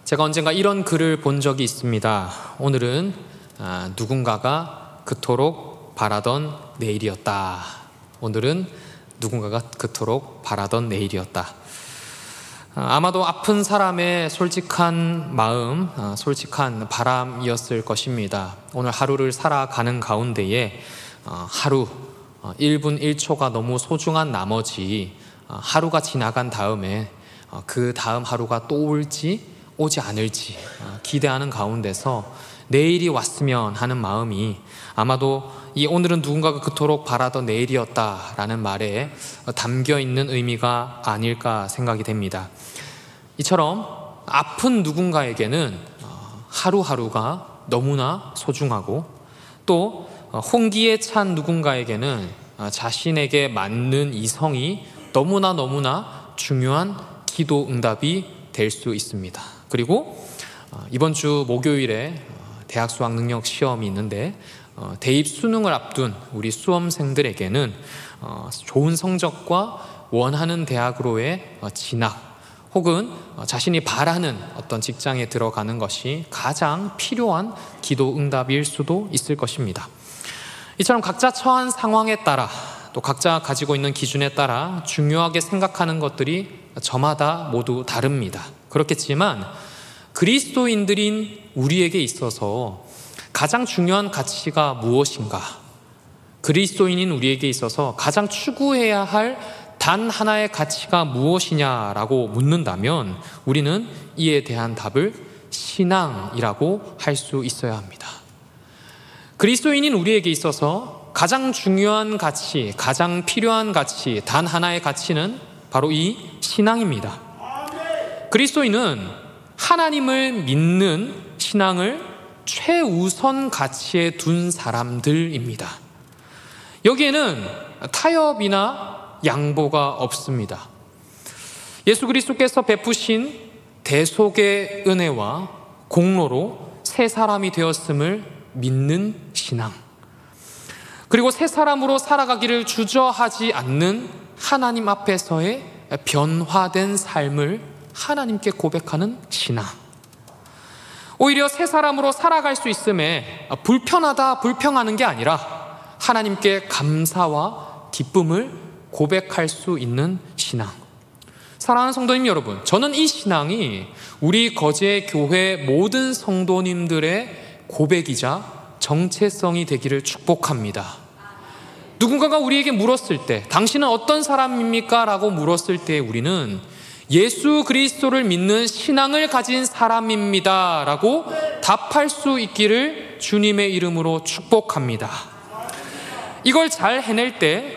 제가 언젠가 이런 글을 본 적이 있습니다. 오늘은 누군가가 그토록 바라던 내일이었다. 오늘은 누군가가 그토록 바라던 내일이었다. 아마도 아픈 사람의 솔직한 마음, 솔직한 바람이었을 것입니다. 오늘 하루를 살아가는 가운데에 하루 1분 1초가 너무 소중한 나머지 하루가 지나간 다음에 그 다음 하루가 또 올지 오지 않을지 기대하는 가운데서 내일이 왔으면 하는 마음이 아마도 이 오늘은 누군가가 그토록 바라던 내일이었다라는 말에 담겨있는 의미가 아닐까 생각이 됩니다. 이처럼 아픈 누군가에게는 하루하루가 너무나 소중하고 또 홍기에 찬 누군가에게는 자신에게 맞는 이성이 너무나 중요한 기도 응답이 될 수 있습니다. 그리고 이번 주 목요일에 대학 수학 능력 시험이 있는데 대입 수능을 앞둔 우리 수험생들에게는 좋은 성적과 원하는 대학으로의 진학 혹은 자신이 바라는 어떤 직장에 들어가는 것이 가장 필요한 기도 응답일 수도 있을 것입니다. 이처럼 각자 처한 상황에 따라 또 각자 가지고 있는 기준에 따라 중요하게 생각하는 것들이 저마다 모두 다릅니다. 그렇겠지만 그리스도인들인 우리에게 있어서 가장 중요한 가치가 무엇인가? 그리스도인인 우리에게 있어서 가장 추구해야 할 단 하나의 가치가 무엇이냐라고 묻는다면 우리는 이에 대한 답을 신앙이라고 할 수 있어야 합니다. 그리스도인인 우리에게 있어서 가장 중요한 가치, 가장 필요한 가치, 단 하나의 가치는 바로 이 신앙입니다. 그리스도인은 하나님을 믿는 신앙을 최우선 가치에 둔 사람들입니다. 여기에는 타협이나 양보가 없습니다. 예수 그리스도께서 베푸신 대속의 은혜와 공로로 새 사람이 되었음을 믿는 신앙, 그리고 새 사람으로 살아가기를 주저하지 않는 하나님 앞에서의 변화된 삶을 하나님께 고백하는 신앙, 오히려 새 사람으로 살아갈 수 있음에 불편하다 불평하는 게 아니라 하나님께 감사와 기쁨을 고백할 수 있는 신앙. 사랑하는 성도님 여러분, 저는 이 신앙이 우리 거제 교회 모든 성도님들의 고백이자 정체성이 되기를 축복합니다. 누군가가 우리에게 물었을 때 당신은 어떤 사람입니까? 라고 물었을 때 우리는 예수 그리스도를 믿는 신앙을 가진 사람입니다 라고 답할 수 있기를 주님의 이름으로 축복합니다. 이걸 잘 해낼 때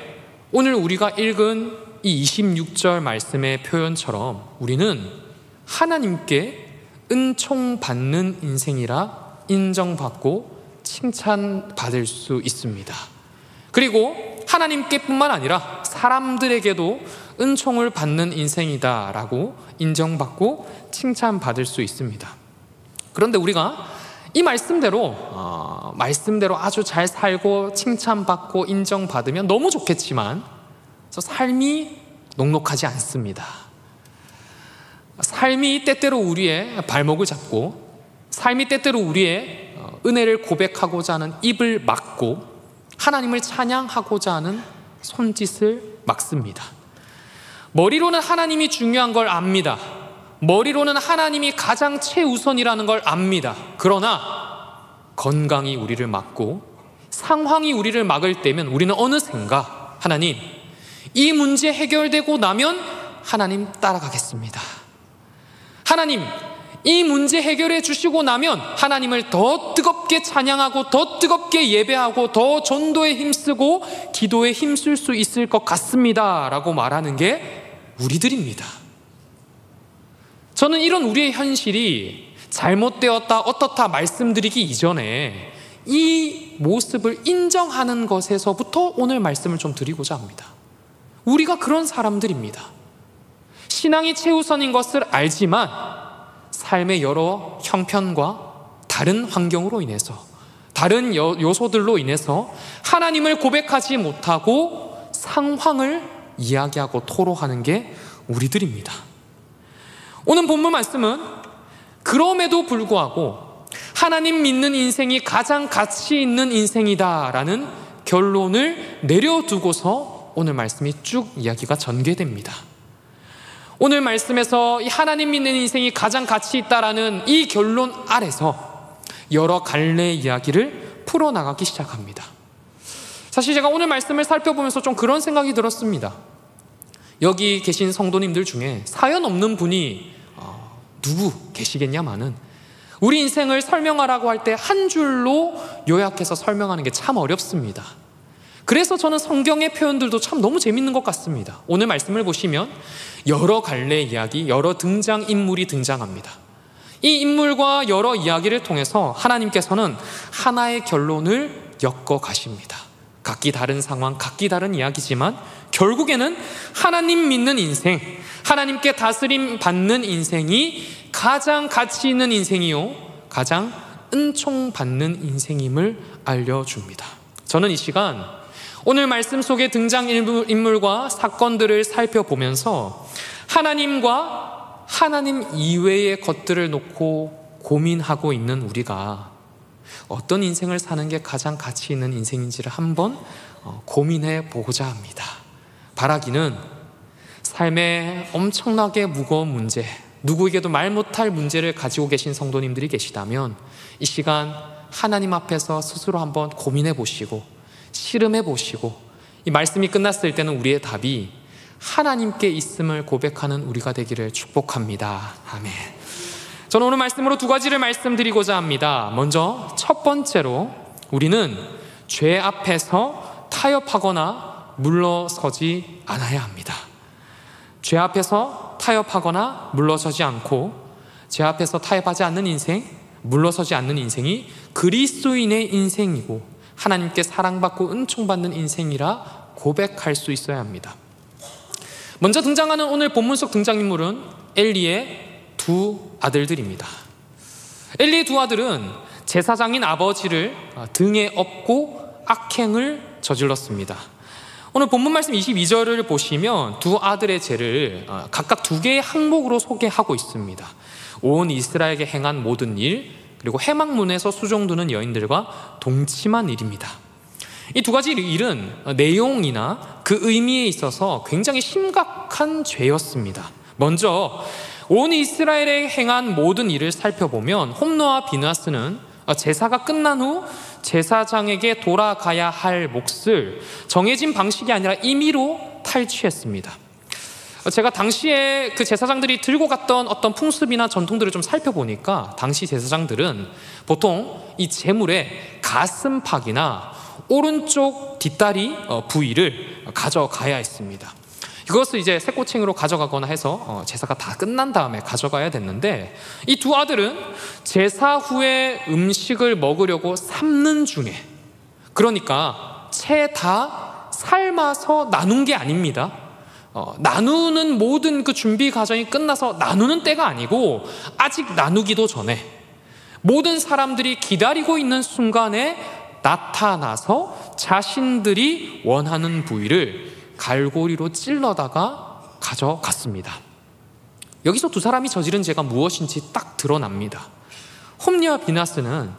오늘 우리가 읽은 이 26절 말씀의 표현처럼 우리는 하나님께 은총받는 인생이라 인정받고 칭찬받을 수 있습니다. 그리고 하나님께뿐만 아니라 사람들에게도 은총을 받는 인생이다라고 인정받고 칭찬받을 수 있습니다. 그런데 우리가 이 말씀대로 아주 잘 살고 칭찬받고 인정받으면 너무 좋겠지만 삶이 녹록하지 않습니다. 삶이 때때로 우리의 발목을 잡고 삶이 때때로 우리의 은혜를 고백하고자 하는 입을 막고 하나님을 찬양하고자 하는 손짓을 막습니다. 머리로는 하나님이 중요한 걸 압니다. 머리로는 하나님이 가장 최우선이라는 걸 압니다. 그러나 건강이 우리를 막고 상황이 우리를 막을 때면 우리는 어느샌가 하나님, 이 문제 해결되고 나면 하나님 따라가겠습니다. 하나님, 이 문제 해결해 주시고 나면 하나님을 더 뜨겁게 찬양하고 더 뜨겁게 예배하고 더 전도에 힘쓰고 기도에 힘쓸 수 있을 것 같습니다 라고 말하는 게 우리들입니다. 저는 이런 우리의 현실이 잘못되었다 어떻다 말씀드리기 이전에 이 모습을 인정하는 것에서부터 오늘 말씀을 좀 드리고자 합니다. 우리가 그런 사람들입니다. 신앙이 최우선인 것을 알지만 삶의 여러 형편과 다른 환경으로 인해서 다른 요소들로 인해서 하나님을 고백하지 못하고 상황을 이야기하고 토로하는 게 우리들입니다. 오늘 본문 말씀은 그럼에도 불구하고 하나님 믿는 인생이 가장 가치 있는 인생이다라는 결론을 내려두고서 오늘 말씀이 쭉 이야기가 전개됩니다. 오늘 말씀에서 이 하나님 믿는 인생이 가장 가치 있다라는 이 결론 아래서 여러 갈래 이야기를 풀어나가기 시작합니다. 사실 제가 오늘 말씀을 살펴보면서 좀 그런 생각이 들었습니다. 여기 계신 성도님들 중에 사연 없는 분이 누구 계시겠냐마는 우리 인생을 설명하라고 할 때 한 줄로 요약해서 설명하는 게 참 어렵습니다. 그래서 저는 성경의 표현들도 참 너무 재밌는 것 같습니다. 오늘 말씀을 보시면 여러 갈래 이야기, 여러 등장인물이 등장합니다. 이 인물과 여러 이야기를 통해서 하나님께서는 하나의 결론을 엮어 가십니다. 각기 다른 상황, 각기 다른 이야기지만 결국에는 하나님 믿는 인생, 하나님께 다스림 받는 인생이 가장 가치 있는 인생이요, 가장 은총받는 인생임을 알려줍니다. 저는 이 시간 오늘 말씀 속의 등장인물과 사건들을 살펴보면서 하나님과 하나님 이외의 것들을 놓고 고민하고 있는 우리가 어떤 인생을 사는 게 가장 가치 있는 인생인지를 한번 고민해 보고자 합니다. 바라기는 삶의 엄청나게 무거운 문제, 누구에게도 말 못할 문제를 가지고 계신 성도님들이 계시다면 이 시간 하나님 앞에서 스스로 한번 고민해 보시고 씨름해 보시고 이 말씀이 끝났을 때는 우리의 답이 하나님께 있음을 고백하는 우리가 되기를 축복합니다. 아멘. 저는 오늘 말씀으로 두 가지를 말씀드리고자 합니다. 먼저 첫 번째로 우리는 죄 앞에서 타협하거나 물러서지 않아야 합니다. 죄 앞에서 타협하거나 물러서지 않고 죄 앞에서 타협하지 않는 인생, 물러서지 않는 인생이 그리스도인의 인생이고 하나님께 사랑받고 은총받는 인생이라 고백할 수 있어야 합니다. 먼저 등장하는 오늘 본문 속 등장인물은 엘리의 두 아들들입니다. 엘리의 두 아들은 제사장인 아버지를 등에 업고 악행을 저질렀습니다. 오늘 본문 말씀 22절을 보시면 두 아들의 죄를 각각 두 개의 항목으로 소개하고 있습니다. 온 이스라엘에게 행한 모든 일, 그리고 해막문에서 수종드는 여인들과 동침한 일입니다. 이 두 가지 일은 내용이나 그 의미에 있어서 굉장히 심각한 죄였습니다. 먼저 온 이스라엘에 행한 모든 일을 살펴보면 홈노와 비느하스는 제사가 끝난 후 제사장에게 돌아가야 할 몫을 정해진 방식이 아니라 임의로 탈취했습니다. 제가 당시에 그 제사장들이 들고 갔던 어떤 풍습이나 전통들을 좀 살펴보니까 당시 제사장들은 보통 이 제물의 가슴팍이나 오른쪽 뒷다리 부위를 가져가야 했습니다. 이것을 이제 새꼬챙이로 가져가거나 해서 제사가 다 끝난 다음에 가져가야 됐는데 이 두 아들은 제사 후에 음식을 먹으려고 삶는 중에, 그러니까 채 다 삶아서 나눈 게 아닙니다. 나누는 모든 그 준비 과정이 끝나서 나누는 때가 아니고 아직 나누기도 전에 모든 사람들이 기다리고 있는 순간에 나타나서 자신들이 원하는 부위를 갈고리로 찔러다가 가져갔습니다. 여기서 두 사람이 저지른 죄가 무엇인지 딱 드러납니다. 홈리와 비나스는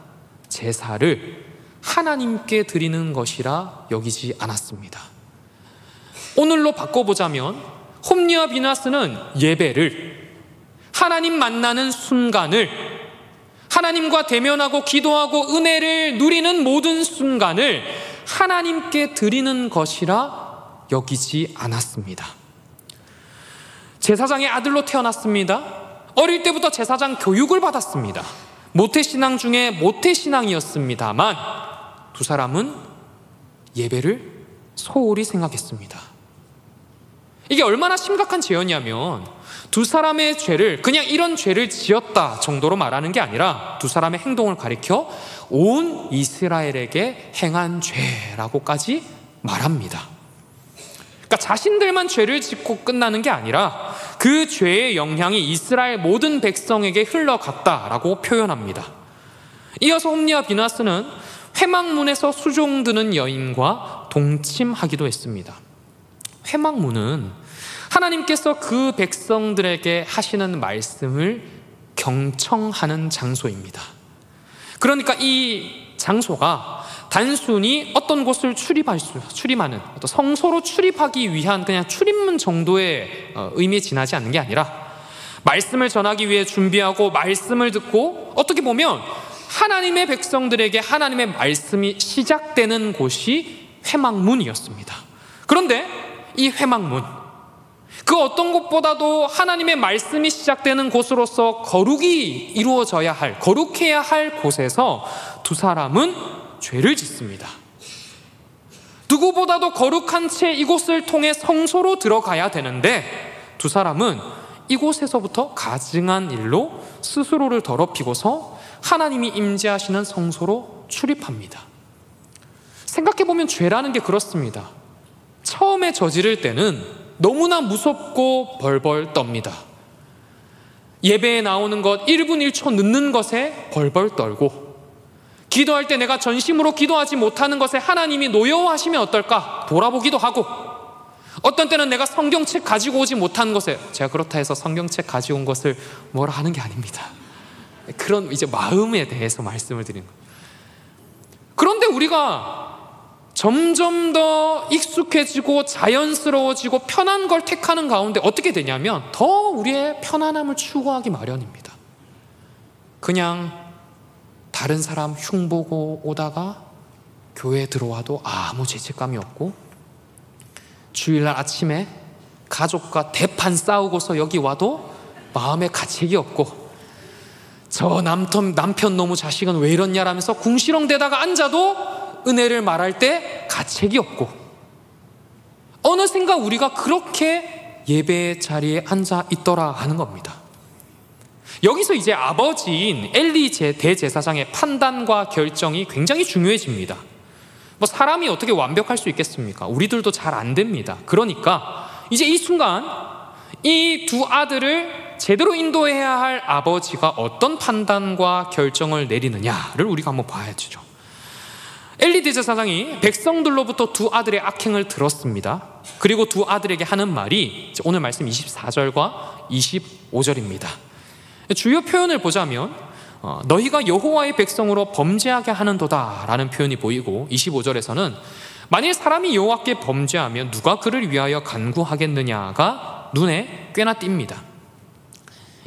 제사를 하나님께 드리는 것이라 여기지 않았습니다. 오늘로 바꿔보자면 홈리와 비나스는 예배를, 하나님 만나는 순간을, 하나님과 대면하고 기도하고 은혜를 누리는 모든 순간을 하나님께 드리는 것이라 여기지 않았습니다. 제사장의 아들로 태어났습니다. 어릴 때부터 제사장 교육을 받았습니다. 모태신앙 중에 모태신앙이었습니다만 두 사람은 예배를 소홀히 생각했습니다. 이게 얼마나 심각한 죄였냐면 두 사람의 죄를 그냥 이런 죄를 지었다 정도로 말하는 게 아니라 두 사람의 행동을 가리켜 온 이스라엘에게 행한 죄라고까지 말합니다. 그러니까 자신들만 죄를 짓고 끝나는 게 아니라 그 죄의 영향이 이스라엘 모든 백성에게 흘러갔다라고 표현합니다. 이어서 홈리와 비나스는 회막문에서 수종드는 여인과 동침하기도 했습니다. 회막문은 하나님께서 그 백성들에게 하시는 말씀을 경청하는 장소입니다. 그러니까 이 장소가 단순히 어떤 곳을 출입하는 어떤 성소로 출입하기 위한 그냥 출입문 정도의 의미에 지나지 않는 게 아니라 말씀을 전하기 위해 준비하고 말씀을 듣고 어떻게 보면 하나님의 백성들에게 하나님의 말씀이 시작되는 곳이 회막문이었습니다. 그런데 이 회막문, 그 어떤 곳보다도 하나님의 말씀이 시작되는 곳으로서 거룩이 이루어져야 할, 거룩해야 할 곳에서 두 사람은 죄를 짓습니다. 누구보다도 거룩한 채 이곳을 통해 성소로 들어가야 되는데 두 사람은 이곳에서부터 가증한 일로 스스로를 더럽히고서 하나님이 임재하시는 성소로 출입합니다. 생각해보면 죄라는 게 그렇습니다. 처음에 저지를 때는 너무나 무섭고 벌벌 떱니다. 예배에 나오는 것 1분 1초 늦는 것에 벌벌 떨고, 기도할 때 내가 전심으로 기도하지 못하는 것에 하나님이 노여워하시면 어떨까 돌아보기도 하고, 어떤 때는 내가 성경책 가지고 오지 못한 것에, 제가 그렇다 해서 성경책 가지고 온 것을 뭐라 하는 게 아닙니다. 그런 이제 마음에 대해서 말씀을 드리는 거예요. 그런데 우리가 점점 더 익숙해지고 자연스러워지고 편한 걸 택하는 가운데 어떻게 되냐면 더 우리의 편안함을 추구하기 마련입니다. 그냥 다른 사람 흉보고 오다가 교회에 들어와도 아무 죄책감이 없고, 주일날 아침에 가족과 대판 싸우고서 여기 와도 마음에 가책이 없고, 저 남편 너무 자식은 왜 이러냐라면서 궁시렁대다가 앉아도 은혜를 말할 때 가책이 없고, 어느샌가 우리가 그렇게 예배 자리에 앉아 있더라 하는 겁니다. 여기서 이제 아버지인 엘리 대제사장의 판단과 결정이 굉장히 중요해집니다. 뭐 사람이 어떻게 완벽할 수 있겠습니까? 우리들도 잘 안 됩니다. 그러니까 이제 이 순간 이 두 아들을 제대로 인도해야 할 아버지가 어떤 판단과 결정을 내리느냐를 우리가 한번 봐야죠. 엘리 대제사장이 백성들로부터 두 아들의 악행을 들었습니다. 그리고 두 아들에게 하는 말이 오늘 말씀 24절과 25절입니다. 주요 표현을 보자면 너희가 여호와의 백성으로 범죄하게 하는도다 라는 표현이 보이고, 25절에서는 만일 사람이 여호와께 범죄하면 누가 그를 위하여 간구하겠느냐가 눈에 꽤나 띕니다.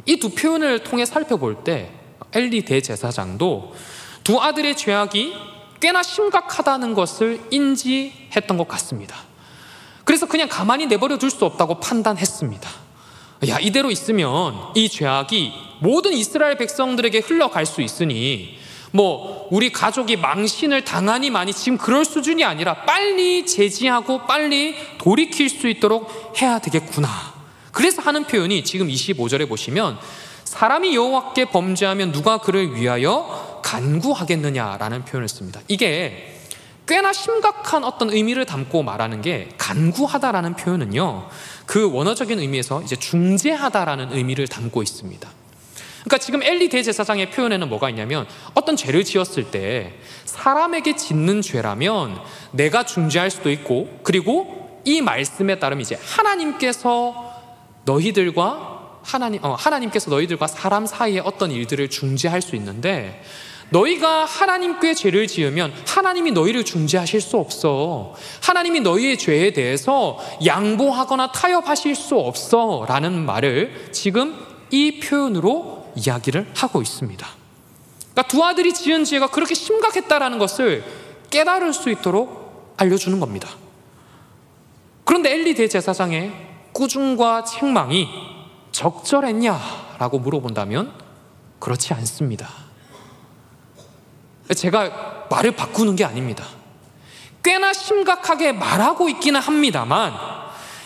이 두 표현을 통해 살펴볼 때 엘리 대제사장도 두 아들의 죄악이 꽤나 심각하다는 것을 인지했던 것 같습니다. 그래서 그냥 가만히 내버려 둘 수 없다고 판단했습니다. 야, 이대로 있으면 이 죄악이 모든 이스라엘 백성들에게 흘러갈 수 있으니 뭐 우리 가족이 망신을 당하니 많이 지금 그럴 수준이 아니라 빨리 제지하고 빨리 돌이킬 수 있도록 해야 되겠구나. 그래서 하는 표현이 지금 25절에 보시면 사람이 여호와께 범죄하면 누가 그를 위하여 간구하겠느냐라는 표현을 씁니다. 이게 꽤나 심각한 어떤 의미를 담고 말하는 게, 간구하다라는 표현은요, 그 원어적인 의미에서 이제 중재하다라는 의미를 담고 있습니다. 그러니까 지금 엘리 대제사장의 표현에는 뭐가 있냐면, 어떤 죄를 지었을 때 사람에게 짓는 죄라면 내가 중재할 수도 있고, 그리고 이 말씀에 따르면 이제 하나님께서 너희들과 사람 사이에 어떤 일들을 중재할 수 있는데, 너희가 하나님께 죄를 지으면 하나님이 너희를 중재하실 수 없어. 하나님이 너희의 죄에 대해서 양보하거나 타협하실 수 없어 라는 말을 지금 이 표현으로 이야기를 하고 있습니다. 그러니까 두 아들이 지은 죄가 그렇게 심각했다라는 것을 깨달을 수 있도록 알려주는 겁니다. 그런데 엘리 대제사장의 꾸중과 책망이 적절했냐라고 물어본다면 그렇지 않습니다. 제가 말을 바꾸는 게 아닙니다. 꽤나 심각하게 말하고 있기는 합니다만,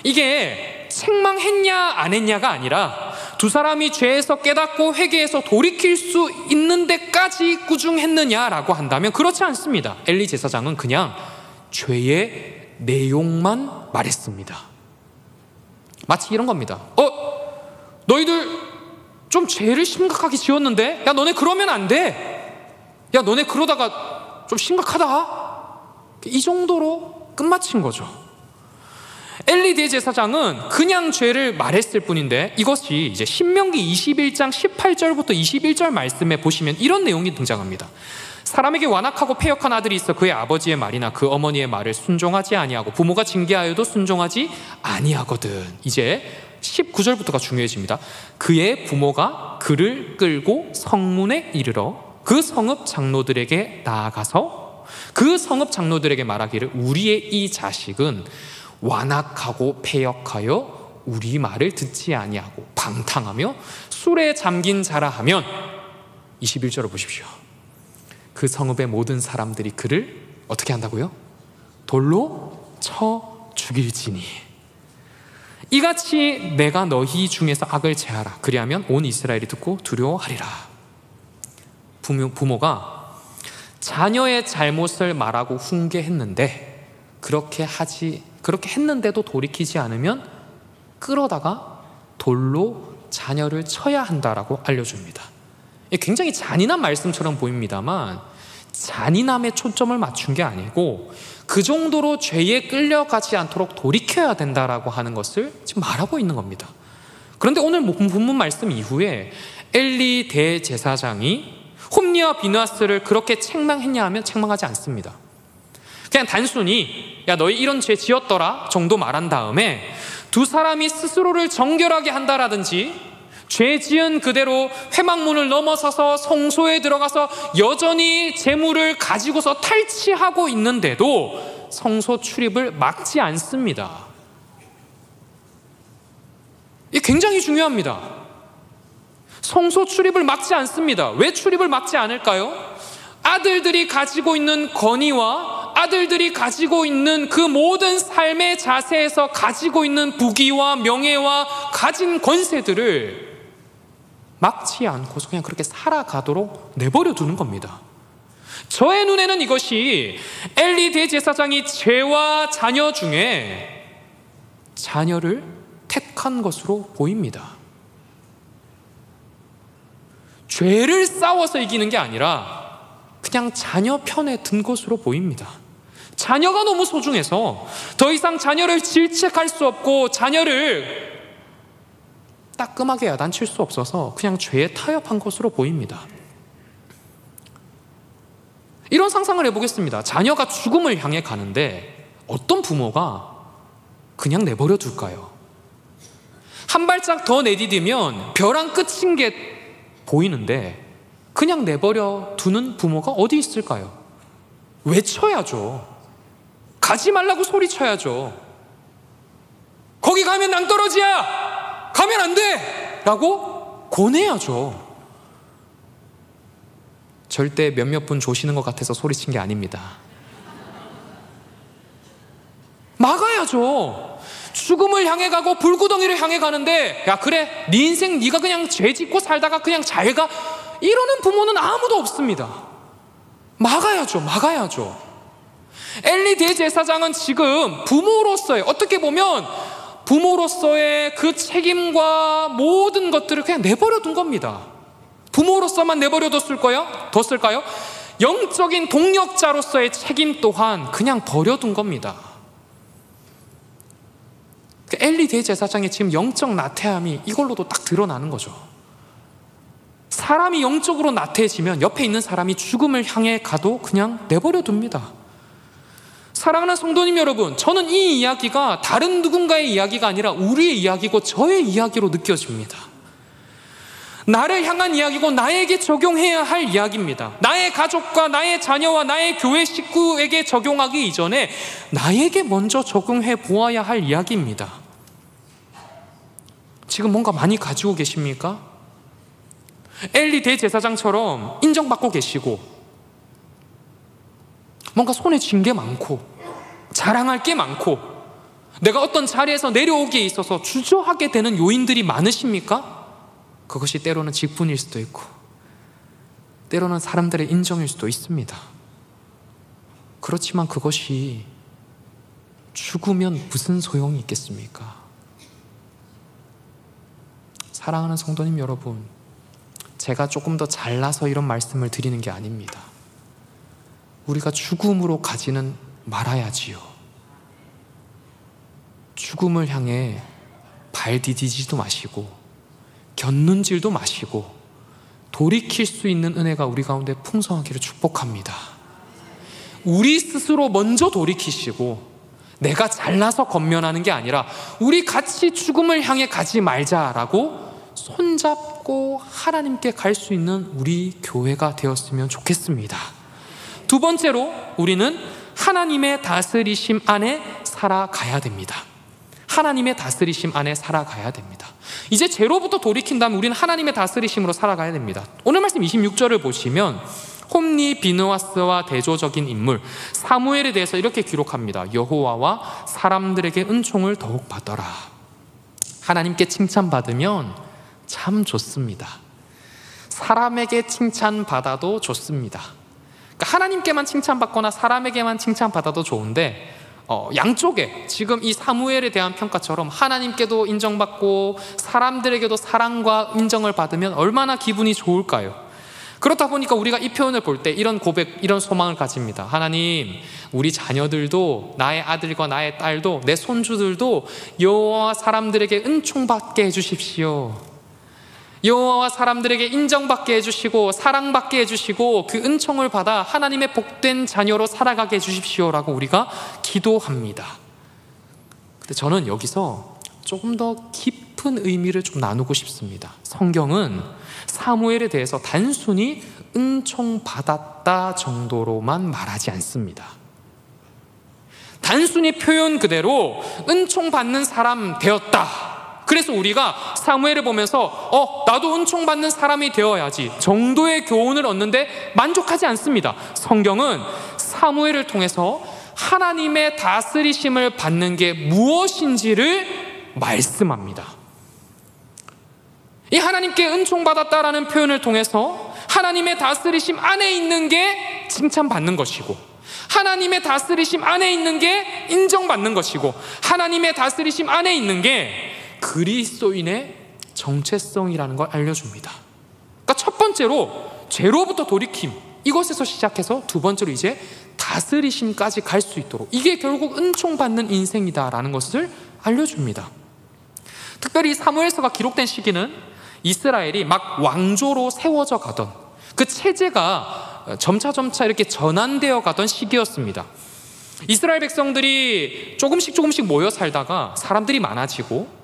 이게 책망했냐 안 했냐가 아니라 두 사람이 죄에서 깨닫고 회개해서 돌이킬 수 있는 데까지 꾸중했느냐라고 한다면 그렇지 않습니다. 엘리 제사장은 그냥 죄의 내용만 말했습니다. 마치 이런 겁니다. 너희들 좀 죄를 심각하게 지었는데, 야 너네 그러면 안 돼. 야 너네 그러다가 좀 심각하다. 이 정도로 끝마친 거죠. 엘리 대제사장은 그냥 죄를 말했을 뿐인데 이것이 이제 신명기 21장 18절부터 21절 말씀에 보시면 이런 내용이 등장합니다. 사람에게 완악하고 패역한 아들이 있어 그의 아버지의 말이나 그 어머니의 말을 순종하지 아니하고 부모가 징계하여도 순종하지 아니하거든. 이제 19절부터가 중요해집니다. 그의 부모가 그를 끌고 성문에 이르러 그 성읍 장로들에게 나아가서 그 성읍 장로들에게 말하기를 우리의 이 자식은 완악하고 패역하여 우리 말을 듣지 아니하고 방탕하며 술에 잠긴 자라 하면 21절을 보십시오. 그 성읍의 모든 사람들이 그를 어떻게 한다고요? 돌로 쳐 죽일지니 이같이 내가 너희 중에서 악을 제하라. 그리하면 온 이스라엘이 듣고 두려워하리라. 부모가 자녀의 잘못을 말하고 훈계했는데 그렇게 했는데도 돌이키지 않으면 끌어다가 돌로 자녀를 쳐야 한다라고 알려줍니다. 굉장히 잔인한 말씀처럼 보입니다만 잔인함에 초점을 맞춘 게 아니고 그 정도로 죄에 끌려가지 않도록 돌이켜야 된다라고 하는 것을 지금 말하고 있는 겁니다. 그런데 오늘 본문 말씀 이후에 엘리 대제사장이 홈리와 비느하스를 그렇게 책망했냐 하면 책망하지 않습니다. 그냥 단순히 야 너희 이런 죄 지었더라 정도 말한 다음에 두 사람이 스스로를 정결하게 한다라든지 죄 지은 그대로 회막문을 넘어서서 성소에 들어가서 여전히 재물을 가지고서 탈취하고 있는데도 성소 출입을 막지 않습니다. 이게 굉장히 중요합니다. 성소 출입을 막지 않습니다. 왜 출입을 막지 않을까요? 아들들이 가지고 있는 권위와 아들들이 가지고 있는 그 모든 삶의 자세에서 가지고 있는 부귀와 명예와 가진 권세들을 막지 않고서 그냥 그렇게 살아가도록 내버려 두는 겁니다. 저의 눈에는 이것이 엘리 대제사장이 죄와 자녀 중에 자녀를 택한 것으로 보입니다. 죄를 싸워서 이기는 게 아니라 그냥 자녀 편에 든 것으로 보입니다. 자녀가 너무 소중해서 더 이상 자녀를 질책할 수 없고 자녀를 따끔하게 야단칠 수 없어서 그냥 죄에 타협한 것으로 보입니다. 이런 상상을 해보겠습니다. 자녀가 죽음을 향해 가는데 어떤 부모가 그냥 내버려 둘까요? 한 발짝 더 내디디면 벼랑 끝인 게 보이는데 그냥 내버려 두는 부모가 어디 있을까요? 외쳐야죠. 가지 말라고 소리쳐야죠. 거기 가면 낭떠러지야! 가면 안 돼! 라고 권해야죠. 절대 몇몇 분 조시는 것 같아서 소리친 게 아닙니다. 막아야죠. 죽음을 향해 가고 불구덩이를 향해 가는데 야 그래 네 인생 네가 그냥 죄 짓고 살다가 그냥 잘 가 이러는 부모는 아무도 없습니다. 막아야죠. 엘리 대제사장은 지금 부모로서의 어떻게 보면 부모로서의 그 책임과 모든 것들을 그냥 내버려 둔 겁니다. 부모로서만 내버려 뒀을까요? 영적인 동력자로서의 책임 또한 그냥 버려둔 겁니다. 엘리 대제사장의 지금 영적 나태함이 이걸로도 딱 드러나는 거죠. 사람이 영적으로 나태해지면 옆에 있는 사람이 죽음을 향해 가도 그냥 내버려 둡니다. 사랑하는 성도님 여러분, 저는 이 이야기가 다른 누군가의 이야기가 아니라 우리의 이야기고 저의 이야기로 느껴집니다. 나를 향한 이야기고 나에게 적용해야 할 이야기입니다. 나의 가족과 나의 자녀와 나의 교회 식구에게 적용하기 이전에 나에게 먼저 적용해 보아야 할 이야기입니다. 지금 뭔가 많이 가지고 계십니까? 엘리 대제사장처럼 인정받고 계시고 뭔가 손에 쥔 게 많고 자랑할 게 많고 내가 어떤 자리에서 내려오기에 있어서 주저하게 되는 요인들이 많으십니까? 그것이 때로는 직분일 수도 있고 때로는 사람들의 인정일 수도 있습니다. 그렇지만 그것이 죽으면 무슨 소용이 있겠습니까? 사랑하는 성도님 여러분, 제가 조금 더 잘나서 이런 말씀을 드리는 게 아닙니다. 우리가 죽음으로 가지는 말아야지요. 죽음을 향해 발 디디지도 마시고 견눈질도 마시고 돌이킬 수 있는 은혜가 우리 가운데 풍성하기를 축복합니다. 우리 스스로 먼저 돌이키시고 내가 잘나서 권면하는 게 아니라 우리 같이 죽음을 향해 가지 말자라고 손잡고 하나님께 갈 수 있는 우리 교회가 되었으면 좋겠습니다. 두 번째로 우리는 하나님의 다스리심 안에 살아가야 됩니다. 하나님의 다스리심 안에 살아가야 됩니다. 이제 죄로부터 돌이킨다면 우리는 하나님의 다스리심으로 살아가야 됩니다. 오늘 말씀 26절을 보시면 홈리 비느하스와 대조적인 인물 사무엘에 대해서 이렇게 기록합니다. 여호와와 사람들에게 은총을 더욱 받더라. 하나님께 칭찬받으면 참 좋습니다. 사람에게 칭찬받아도 좋습니다. 그러니까 하나님께만 칭찬받거나 사람에게만 칭찬받아도 좋은데 양쪽에 지금 이 사무엘에 대한 평가처럼 하나님께도 인정받고 사람들에게도 사랑과 인정을 받으면 얼마나 기분이 좋을까요? 그렇다 보니까 우리가 이 표현을 볼 때 이런 고백, 이런 소망을 가집니다. 하나님, 우리 자녀들도, 나의 아들과 나의 딸도, 내 손주들도 여호와와 사람들에게 은총받게 해주십시오. 여호와와 사람들에게 인정받게 해주시고 사랑받게 해주시고 그 은총을 받아 하나님의 복된 자녀로 살아가게 해주십시오라고 우리가 기도합니다. 근데 저는 여기서 조금 더 깊은 의미를 좀 나누고 싶습니다. 성경은 사무엘에 대해서 단순히 은총받았다 정도로만 말하지 않습니다. 단순히 표현 그대로 은총받는 사람 되었다, 그래서 우리가 사무엘을 보면서 나도 은총받는 사람이 되어야지 정도의 교훈을 얻는데 만족하지 않습니다. 성경은 사무엘을 통해서 하나님의 다스리심을 받는 게 무엇인지를 말씀합니다. 이 하나님께 은총받았다라는 표현을 통해서 하나님의 다스리심 안에 있는 게 칭찬받는 것이고, 하나님의 다스리심 안에 있는 게 인정받는 것이고, 하나님의 다스리심 안에 있는 게 그리스도인의 정체성이라는 걸 알려줍니다. 그러니까 첫 번째로 죄로부터 돌이킴, 이것에서 시작해서 두 번째로 이제 다스리심까지 갈 수 있도록, 이게 결국 은총받는 인생이다라는 것을 알려줍니다. 특별히 사무엘서가 기록된 시기는 이스라엘이 막 왕조로 세워져 가던 그 체제가 점차 이렇게 전환되어 가던 시기였습니다. 이스라엘 백성들이 조금씩 모여 살다가 사람들이 많아지고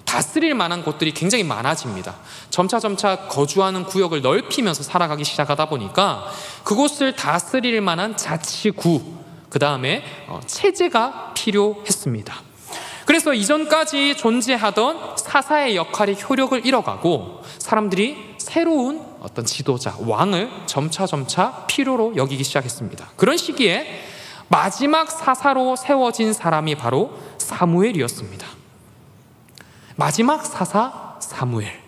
다스릴 만한 곳들이 굉장히 많아집니다. 점차 거주하는 구역을 넓히면서 살아가기 시작하다 보니까 그곳을 다스릴 만한 자치구, 그 다음에 체제가 필요했습니다. 그래서 이전까지 존재하던 사사의 역할이 효력을 잃어가고 사람들이 새로운 어떤 지도자, 왕을 점차 필요로 여기기 시작했습니다. 그런 시기에 마지막 사사로 세워진 사람이 바로 사무엘이었습니다. 마지막 사사 사무엘.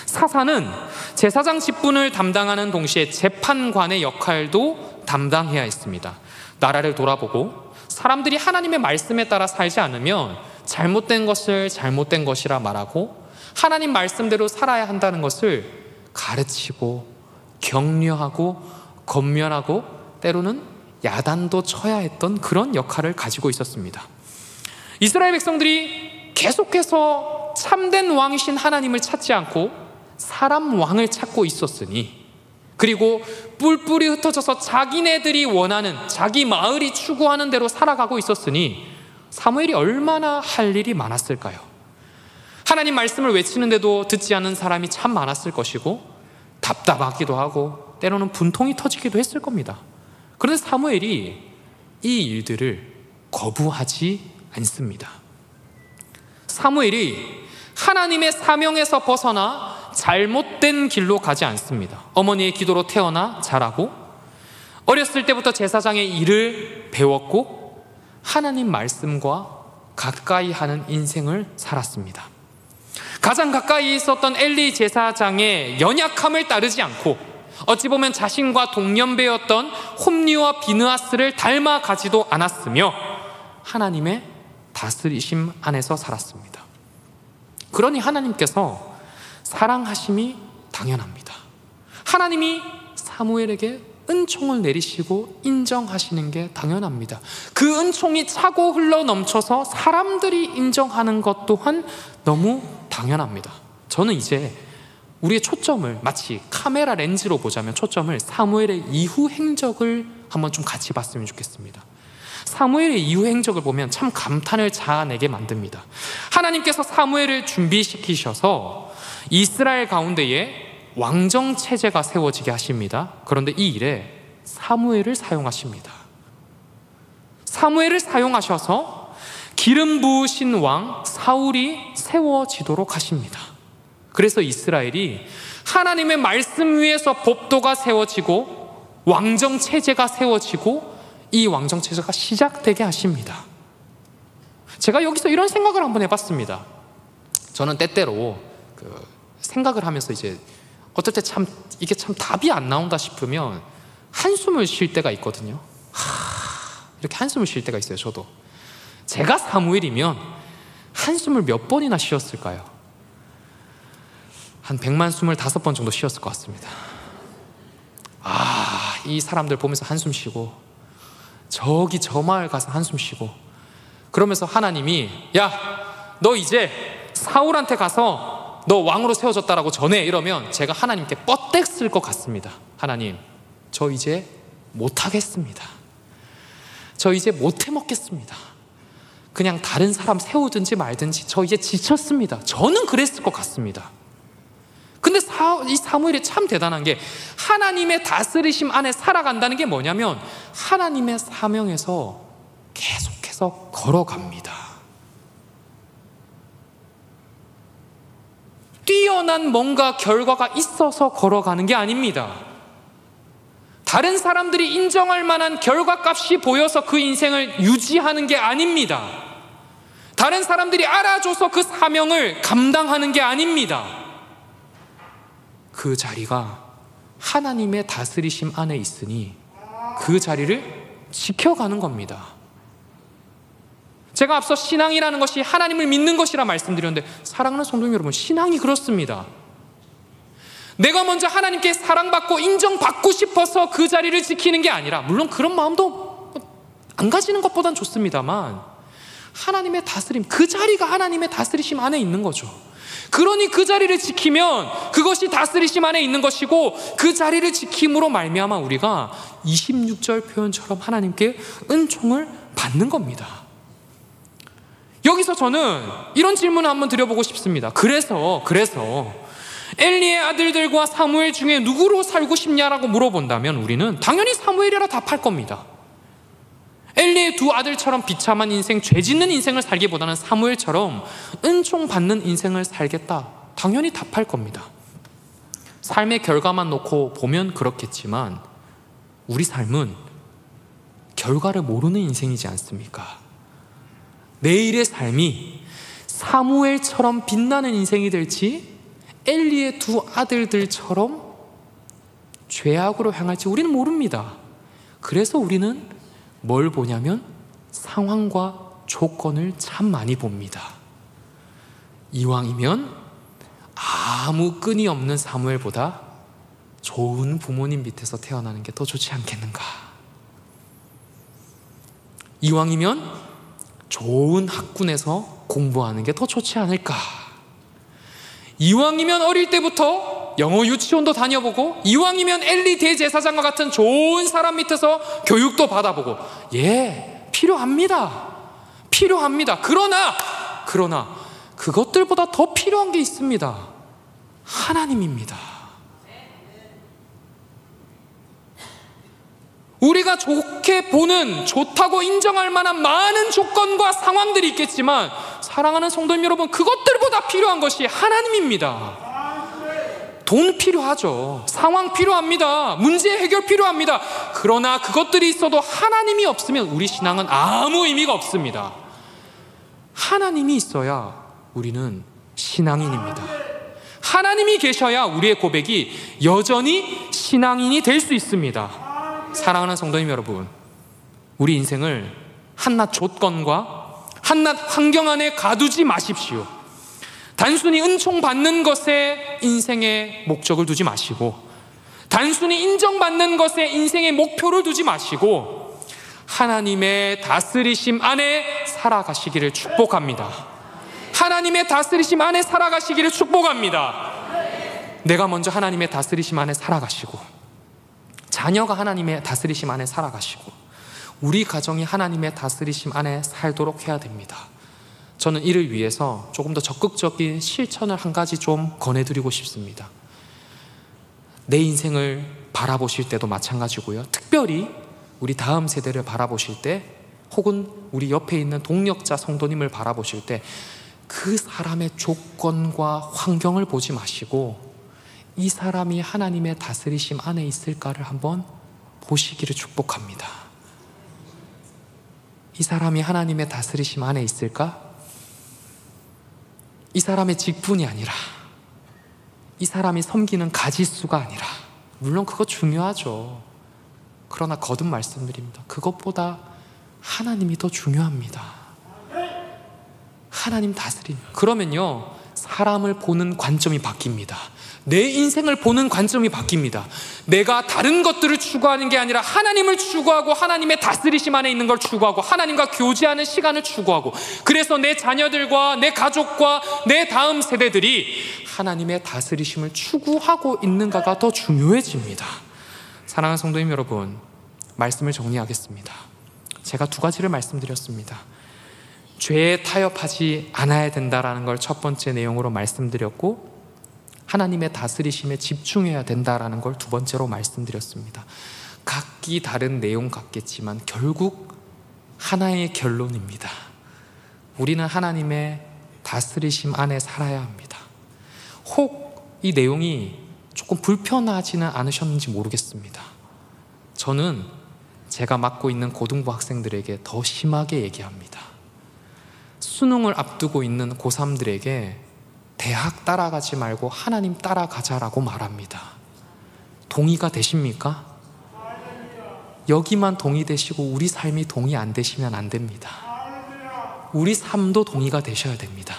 사사는 제사장 직분을 담당하는 동시에 재판관의 역할도 담당해야 했습니다. 나라를 돌아보고 사람들이 하나님의 말씀에 따라 살지 않으면 잘못된 것을 잘못된 것이라 말하고 하나님 말씀대로 살아야 한다는 것을 가르치고 격려하고 권면하고 때로는 야단도 쳐야 했던 그런 역할을 가지고 있었습니다. 이스라엘 백성들이 계속해서 참된 왕이신 하나님을 찾지 않고 사람 왕을 찾고 있었으니, 그리고 뿔뿔이 흩어져서 자기네들이 원하는, 자기 마을이 추구하는 대로 살아가고 있었으니 사무엘이 얼마나 할 일이 많았을까요? 하나님 말씀을 외치는데도 듣지 않는 사람이 참 많았을 것이고 답답하기도 하고 때로는 분통이 터지기도 했을 겁니다. 그런데 사무엘이 이 일들을 거부하지 않습니다. 사무엘이 하나님의 사명에서 벗어나 잘못된 길로 가지 않습니다. 어머니의 기도로 태어나 자라고 어렸을 때부터 제사장의 일을 배웠고 하나님 말씀과 가까이 하는 인생을 살았습니다. 가장 가까이 있었던 엘리 제사장의 연약함을 따르지 않고 어찌 보면 자신과 동년배였던 홈리와 비느하스를 닮아가지도 않았으며 하나님의 다스리심 안에서 살았습니다. 그러니 하나님께서 사랑하심이 당연합니다. 하나님이 사무엘에게 은총을 내리시고 인정하시는 게 당연합니다. 그 은총이 차고 흘러 넘쳐서 사람들이 인정하는 것 또한 너무 당연합니다. 저는 이제 우리의 초점을 마치 카메라 렌즈로 보자면 초점을 사무엘의 이후 행적을 한번 좀 같이 봤으면 좋겠습니다. 사무엘의 이후 행적을 보면 참 감탄을 자아내게 만듭니다. 하나님께서 사무엘을 준비시키셔서 이스라엘 가운데에 왕정 체제가 세워지게 하십니다. 그런데 이 일에 사무엘을 사용하십니다. 사무엘을 사용하셔서 기름 부으신 왕 사울이 세워지도록 하십니다. 그래서 이스라엘이 하나님의 말씀 위에서 법도가 세워지고 왕정 체제가 세워지고 이 왕정 체제가 시작되게 하십니다. 제가 여기서 이런 생각을 한번 해봤습니다. 저는 때때로 생각을 하면서 이제 어떨 때 이게 참 답이 안 나온다 싶으면 한숨을 쉴 때가 있거든요. 이렇게 한숨을 쉴 때가 있어요. 저도 제가 사무엘이면 한숨을 몇 번이나 쉬었을까요? 한 125번 정도 쉬었을 것 같습니다. 이 사람들 보면서 한숨 쉬고 저기 저 마을 가서 한숨 쉬고 그러면서 하나님이 야, 너 이제 사울한테 가서 너 왕으로 세워졌다라고 전해 이러면 제가 하나님께 뻗대 쓸 것 같습니다. 하나님, 저 이제 못하겠습니다. 저 이제 못해 먹겠습니다. 그냥 다른 사람 세우든지 말든지 저 이제 지쳤습니다. 저는 그랬을 것 같습니다. 근데 이 사무엘이 참 대단한 게 하나님의 다스리심 안에 살아간다는 게 뭐냐면 하나님의 사명에서 계속해서 걸어갑니다. 뛰어난 뭔가 결과가 있어서 걸어가는 게 아닙니다. 다른 사람들이 인정할 만한 결과값이 보여서 그 인생을 유지하는 게 아닙니다. 다른 사람들이 알아줘서 그 사명을 감당하는 게 아닙니다. 그 자리가 하나님의 다스리심 안에 있으니 그 자리를 지켜가는 겁니다. 제가 앞서 신앙이라는 것이 하나님을 믿는 것이라 말씀드렸는데 사랑하는 성도 여러분, 신앙이 그렇습니다. 내가 먼저 하나님께 사랑받고 인정받고 싶어서 그 자리를 지키는 게 아니라, 물론 그런 마음도 안 가지는 것보단 좋습니다만 하나님의 다스림, 그 자리가 하나님의 다스리심 안에 있는 거죠. 그러니 그 자리를 지키면 그것이 다스리심 안에 있는 것이고 그 자리를 지킴으로 말미암아 우리가 26절 표현처럼 하나님께 은총을 받는 겁니다. 여기서 저는 이런 질문을 한번 드려보고 싶습니다. 그래서 엘리의 아들들과 사무엘 중에 누구로 살고 싶냐라고 물어본다면 우리는 당연히 사무엘이라 답할 겁니다. 엘리의 두 아들처럼 비참한 인생, 죄 짓는 인생을 살기보다는 사무엘처럼 은총 받는 인생을 살겠다, 당연히 답할 겁니다. 삶의 결과만 놓고 보면 그렇겠지만 우리 삶은 결과를 모르는 인생이지 않습니까? 내일의 삶이 사무엘처럼 빛나는 인생이 될지 엘리의 두 아들들처럼 죄악으로 향할지 우리는 모릅니다. 그래서 우리는 뭘 보냐면 상황과 조건을 참 많이 봅니다. 이왕이면 아무 끈이 없는 사무엘보다 좋은 부모님 밑에서 태어나는 게 더 좋지 않겠는가? 이왕이면 좋은 학군에서 공부하는 게 더 좋지 않을까? 이왕이면 어릴 때부터 영어 유치원도 다녀보고, 이왕이면 엘리 대제사장과 같은 좋은 사람 밑에서 교육도 받아보고, 필요합니다. 그러나 그것들보다 더 필요한 게 있습니다. 하나님입니다. 우리가 좋게 보는, 좋다고 인정할 만한 많은 조건과 상황들이 있겠지만 사랑하는 성도님 여러분, 그것들보다 필요한 것이 하나님입니다. 돈 필요하죠. 상황 필요합니다. 문제 해결 필요합니다. 그러나 그것들이 있어도 하나님이 없으면 우리 신앙은 아무 의미가 없습니다. 하나님이 있어야 우리는 신앙인입니다. 하나님이 계셔야 우리의 고백이 여전히 신앙인이 될 수 있습니다. 사랑하는 성도님 여러분, 우리 인생을 한낱 조건과 한낱 환경 안에 가두지 마십시오. 단순히 은총 받는 것에 인생의 목적을 두지 마시고 단순히 인정받는 것에 인생의 목표를 두지 마시고 하나님의 다스리심 안에 살아가시기를 축복합니다. 하나님의 다스리심 안에 살아가시기를 축복합니다. 내가 먼저 하나님의 다스리심 안에 살아가시고, 자녀가 하나님의 다스리심 안에 살아가시고, 우리 가정이 하나님의 다스리심 안에 살도록 해야 됩니다. 저는 이를 위해서 조금 더 적극적인 실천을 한 가지 좀 권해드리고 싶습니다. 내 인생을 바라보실 때도 마찬가지고요, 특별히 우리 다음 세대를 바라보실 때, 혹은 우리 옆에 있는 동력자 성도님을 바라보실 때 그 사람의 조건과 환경을 보지 마시고 이 사람이 하나님의 다스리심 안에 있을까를 한번 보시기를 축복합니다. 이 사람이 하나님의 다스리심 안에 있을까? 이 사람의 직분이 아니라, 이 사람이 섬기는 가지수가 아니라, 물론 그거 중요하죠. 그러나 거듭 말씀드립니다. 그것보다 하나님이 더 중요합니다. 하나님 다스림. 그러면요, 사람을 보는 관점이 바뀝니다. 내 인생을 보는 관점이 바뀝니다. 내가 다른 것들을 추구하는 게 아니라 하나님을 추구하고 하나님의 다스리심 안에 있는 걸 추구하고 하나님과 교제하는 시간을 추구하고, 그래서 내 자녀들과 내 가족과 내 다음 세대들이 하나님의 다스리심을 추구하고 있는가가 더 중요해집니다. 사랑하는 성도님 여러분, 말씀을 정리하겠습니다. 제가 두 가지를 말씀드렸습니다. 죄에 타협하지 않아야 된다라는 걸 첫 번째 내용으로 말씀드렸고, 하나님의 다스리심에 집중해야 된다라는 걸 두 번째로 말씀드렸습니다. 각기 다른 내용 같겠지만 결국 하나의 결론입니다. 우리는 하나님의 다스리심 안에 살아야 합니다. 혹 이 내용이 조금 불편하지는 않으셨는지 모르겠습니다. 저는 제가 맡고 있는 고등부 학생들에게 더 심하게 얘기합니다. 수능을 앞두고 있는 고3들에게 대학 따라가지 말고 하나님 따라가자라고 말합니다. 동의가 되십니까? 여기만 동의되시고 우리 삶이 동의 안 되시면 안 됩니다. 우리 삶도 동의가 되셔야 됩니다.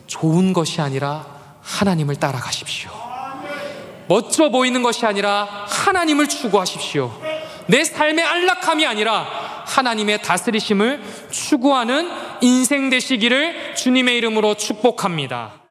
좋은 것이 아니라 하나님을 따라가십시오. 멋져 보이는 것이 아니라 하나님을 추구하십시오. 내 삶의 안락함이 아니라 하나님의 다스리심을 추구하는 인생 되시기를 주님의 이름으로 축복합니다.